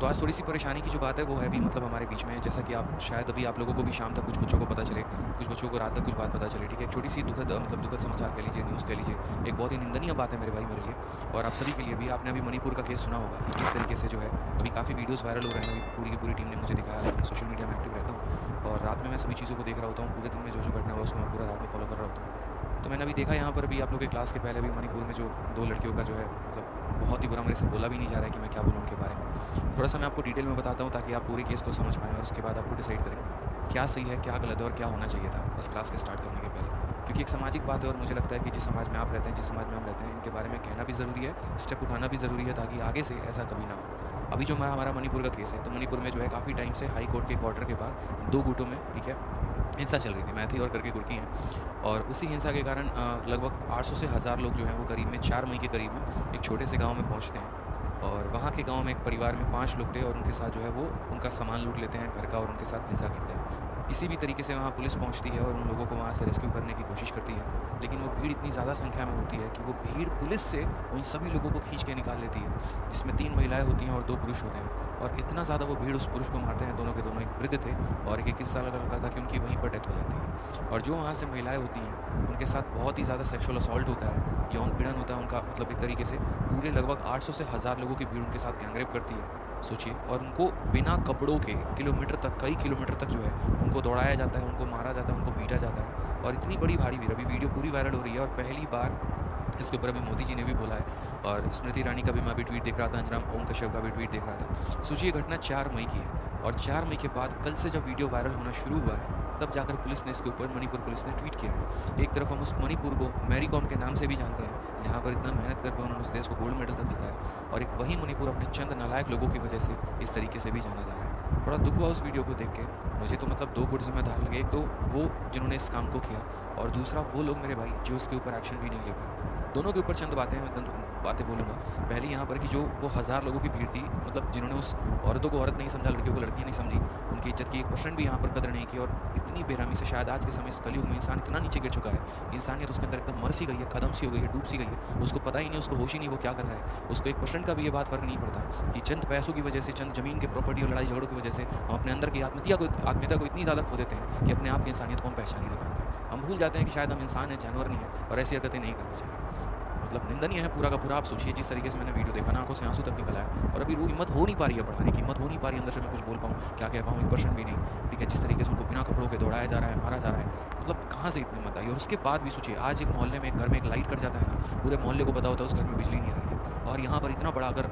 आज थोड़ी-सी परेशानी की जो बात है वो है भी मतलब हमारे बीच में, जैसा कि आप शायद अभी आप लोगों को भी शाम तक कुछ बच्चों को पता चले, कुछ बच्चों को रात तक कुछ बात पता चले, ठीक है। एक छोटी-सी दुखद मतलब दुखद समाचार कह लीजिए, न्यूज़ कह लीजिए, एक बहुत ही निंदनीय बात है मेरे भाई मेरे लिए और आप सभी के लिए भी। आपने अभी मणिपुर का केस सुना होगा कि किस तरीके से जो है अभी काफ़ी वीडियोज़ वायरल हो रहे हैं, अभी पूरी की पूरी टीम ने मुझे दिखाया, लेकिन सोशल मीडिया में एक्टिव रहता हूँ और रात में मैं सभी चीज़ों को देख रहा होता हूँ, पूरे दिन में जो घटना हुआ उसको मैं पूरा रात में फॉलो कर रहा होता हूँ। तो मैंने अभी देखा यहाँ पर अभी आप लोग के क्लास के पहले भी मणिपुर में जो 2 लड़कियों का जो है मतलब बहुत ही बुरा, मेरे से बोला भी नहीं जा रहा है कि मैं क्या बोलूँ उनके बारे में। थोड़ा-सा मैं आपको डिटेल में बताता हूँ ताकि आप पूरे केस को समझ पाएँ और उसके बाद आपको डिसाइड करें क्या सही है, क्या गलत है और क्या होना चाहिए था इस क्लास के स्टार्ट करने के पहले। क्योंकि एक सामाजिक बात है और मुझे लगता है कि जिस समाज में आप रहते हैं, जिस समाज में हम रहते हैं, इनके बारे में कहना भी ज़रूरी है, स्टेप उठाना भी ज़रूरी है ताकि आगे से ऐसा कभी ना हो। अभी जो हमारा मणिपुर का केस है, तो मणिपुर में जो है काफ़ी टाइम से हाई कोर्ट के एक ऑर्डर के बाद 2 गुटों में, ठीक है, हिंसा चल रही थी। मैथी और करके गुरकी हैं और उसी हिंसा के कारण लगभग 800 से 1000 लोग जो हैं वो करीब में 4 मई के करीब में एक छोटे से गाँव में पहुँचते हैं और वहाँ के गाँव में एक परिवार में 5 लोग थे और उनके साथ जो है वो उनका सामान लूट लेते हैं घर का और उनके साथ हिंसा करते हैं। किसी भी तरीके से वहाँ पुलिस पहुँचती है और उन लोगों को वहाँ से रेस्क्यू करने की कोशिश करती है, लेकिन वो भीड़ इतनी ज़्यादा संख्या में होती है कि वो भीड़ पुलिस से उन सभी लोगों को खींच के निकाल लेती है, जिसमें 3 महिलाएँ होती हैं और 2 पुरुष होते हैं और इतना ज़्यादा वो भीड़ उस पुरुष को मारते हैं, दोनों के दोनों एक वृद्ध थे और एक 21 साल का लड़का था कि उनकी वहीं पर डेथ हो जाती है। और जो वहाँ से महिलाएँ होती हैं, उनके साथ बहुत ही ज़्यादा सेक्सुअल असॉल्ट होता है, यौन पीड़न होता है उनका, मतलब एक तरीके से पूरे लगभग 800 से 1000 लोगों की भीड़ उनके साथ गैंगरेप करती है, सोचिए। और उनको बिना कपड़ों के किलोमीटर तक, कई किलोमीटर तक जो है उनको दौड़ाया जाता है, उनको मारा जाता है, उनको पीटा जाता है और इतनी बड़ी भारी भीड़। अभी वीडियो पूरी वायरल हो रही है और पहली बार इसके ऊपर अभी मोदी जी ने भी बोला है और स्मृति ईरानी का भी मैं अभी ट्वीट देख रहा था, अंजनाम ओम कश्यप का भी ट्वीट देख रहा था। सोचिए घटना 4 मई की है और 4 मई के बाद कल से जब वीडियो वायरल होना शुरू हुआ है तब जाकर पुलिस ने इसके ऊपर, मणिपुर पुलिस ने ट्वीट किया है। एक तरफ हम उस मणिपुर को मैरी कॉम के नाम से भी जानते हैं, जहाँ पर इतना मेहनत करके उन्होंने उस देश को गोल्ड मेडल तक जिताया और एक वही मणिपुर अपने चंद नालायक लोगों की वजह से इस तरीके से भी जाना जा रहा है। बड़ा दुख हुआ उस वीडियो को देख के, मुझे तो मतलब 2 गुट जिम्मेदार लगे। एक तो वो जिन्होंने इस काम को किया और दूसरा वो लोग मेरे भाई जो इसके ऊपर एक्शन भी नहीं ले पाए। दोनों के ऊपर चंद बातें बोलूँगा। पहली यहाँ पर कि जो वो 1000 लोगों की भीड़ थी, मतलब जिन्होंने उस औरतों को औरत नहीं समझा, लड़कियों को लड़कियाँ नहीं समझी, उनकी इज्जत की 1% भी यहाँ पर कदर नहीं की और इतनी बेरहमी से शायद आज के समय इस कलयुग में इंसान इतना नीचे गिर चुका है, इंसानियत उसके अंदर एकदम मर सी गई है, खत्म सी हो गई है, डूब सी गई है। उसको पता ही नहीं, उसको होश ही नहीं वो क्या कर रहा है, उसको 1% का भी ये बात फ़र्क नहीं पड़ता कि चंद पैसों की वजह से, चंद ज़मीन के प्रॉपर्टी और लड़ाई झगड़ों की वजह से हम अपने अंदर की आत्मीयता को इतनी ज़्यादा खो देते हैं कि अपने आप की इंसानियत को हम पहचान ही नहीं पाते। हम भूल जाते हैं कि शायद हम इंसान हैं, जानवर नहीं है और ऐसी हरकतें नहीं करनी चाहिए। मतलब निंदनीय है पूरा का पूरा। आप सोचिए जिस तरीके से मैंने वीडियो देखा ना, आंखों से आंसू तक निकल आया और अभी वो हिम्मत हो नहीं पा रही है बढ़ाने की, हिम्मत हो नहीं पा रही है अंदर से मैं कुछ बोल पाऊँ, क्या कह पाऊँ, 1% भी नहीं, ठीक है। जिस तरीके से उनको बिना कपड़ों के दौड़ाया जा रहा है, मारा जा रहा है, मतलब कहाँ से इतनी हिम्मत आई। और उसके बाद भी सोचिए आज एक मोहल्ले में, एक घर में एक लाइट कट जाता है ना, पूरे मोहल्ले को पता होता है उस घर में बिजली नहीं आ रही है और यहाँ पर इतना बड़ा अगर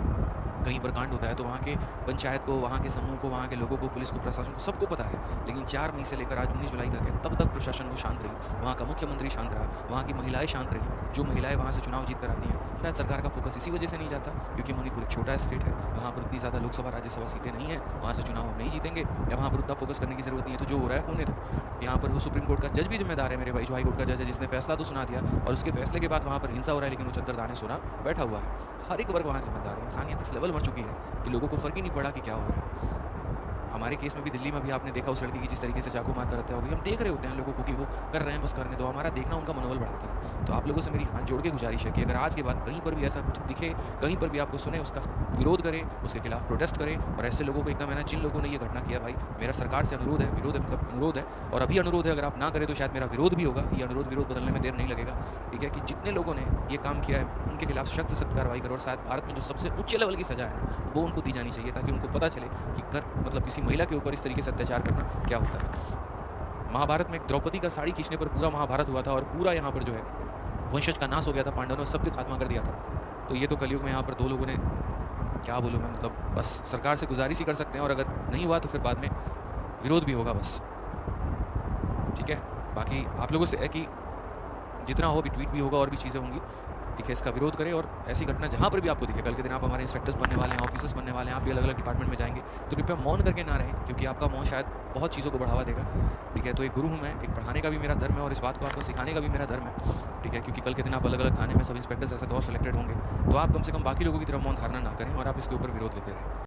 कहीं पर कांड होता है तो वहाँ के पंचायत को, वहाँ के समूह को, वहाँ के लोगों को, पुलिस को, प्रशासन को, सबको पता है। लेकिन 4 मई से लेकर आज 19 जुलाई तक है, तब तक प्रशासन को शांत रही, वहाँ का मुख्यमंत्री शांत रहा, वहाँ की महिलाएं शांत रही, जो महिलाएं वहाँ से चुनाव जीत कर आती हैं। शायद सरकार का फोकस इसी वजह से नहीं जाता क्योंकि मणिपुर एक छोटा स्टेट है, वहाँ पर उतनी ज़्यादा लोकसभा राज्यसभा सीटें नहीं है, वहाँ से चुनाव हम नहीं जीतेंगे या वहाँ पर उतना फोकस करने की जरूरत नहीं है, तो जो हो रहा है होने दो। यहाँ पर वो सुप्रीम कोर्ट का जज भी जिम्मेदार है मेरे भाई, जो हाई कोर्ट का जज है, जिसने फैसला तो सुना दिया और उसके फैसले के बाद वहाँ पर हिंसा हो रहा है, लेकिन वो चद्दरदाने सोना बैठा हुआ है। हर एक वर्ग वहाँ जिम्मेदार है। इंसानियत इस लेवल मर चुकी है कि लोगों को फ़र्क ही नहीं पड़ा कि क्या हो रहा है। हमारे केस में भी दिल्ली में भी आपने देखा उस लड़की की जिस तरीके से चाकू मार कर हत्या हो गई। हम देख रहे होते हैं लोगों को कि वो कर रहे हैं, बस करने दो, हमारा देखना उनका मनोबल बढ़ाता है। तो आप लोगों से मेरी हाथ जोड़ के गुजारिश है कि अगर आज के बाद कहीं पर भी ऐसा कुछ दिखे, कहीं पर भी आपको सुने, उसका विरोध करें, उसके खिलाफ प्रोटेस्ट करें और ऐसे लोगों को एकदम है ना, जिन लोगों ने ये घटना किया, भाई मेरा सरकार से अनुरोध है, विरोध है मतलब अनुरोध है और अभी अनुरोध है, अगर आप ना करें तो शायद मेरा विरोध भी होगा। ये अनुरोध विरोध बदलने में देर नहीं लगेगा, ठीक है, कि जितने लोगों ने ये काम किया है उनके खिलाफ सख्त से सख्त कार्रवाई करो और शायद भारत में जो सबसे उच्च लेवल की सजा है वो उनको दी जानी चाहिए ताकि उनको पता चले कि मतलब किसी महिला के ऊपर इस तरीके से अत्याचार करना क्या होता है। महाभारत में एक द्रौपदी का साड़ी खींचने पर पूरा महाभारत हुआ था और पूरा यहाँ पर जो है वंशज का नाश हो गया था, पांडवों ने सबके खात्मा कर दिया था। तो ये तो कलयुग में यहाँ पर 2 लोगों ने, क्या बोलूँ मैं, मतलब बस सरकार से गुजारिश ही कर सकते हैं और अगर नहीं हुआ तो फिर बाद में विरोध भी होगा बस, ठीक है। बाकी आप लोगों से है कि जितना हो, अभी ट्वीट भी होगा और भी चीज़ें होंगी, ठीक है। इसका विरोध करें और ऐसी घटना जहाँ पर भी आपको दिखे, कल के दिन आप हमारे इंस्पेक्टर्स बनने वाले हैं, ऑफिसर्स बनने वाले हैं, आप भी अलग अलग डिपार्टमेंट में जाएंगे तो कृपया मौन करके ना रहें क्योंकि आपका मौन शायद बहुत चीज़ों को बढ़ावा देगा, ठीक है। तो एक गुरु हूँ मैं, एक पढ़ाने का भी मेरा धर्म है और इस बात को आपको सिखाने का भी मेरा धर्म है, ठीक है। क्योंकि कल के दिन आप अलग अलग थाने में सब इंस्पेक्टर्स ऐसे तो और सेलेक्टेड होंगे, तो आप कम से कम बाकी लोगों की तरफ मौन धारणा ना करें और आप इसके ऊपर विरोध लेते रहें।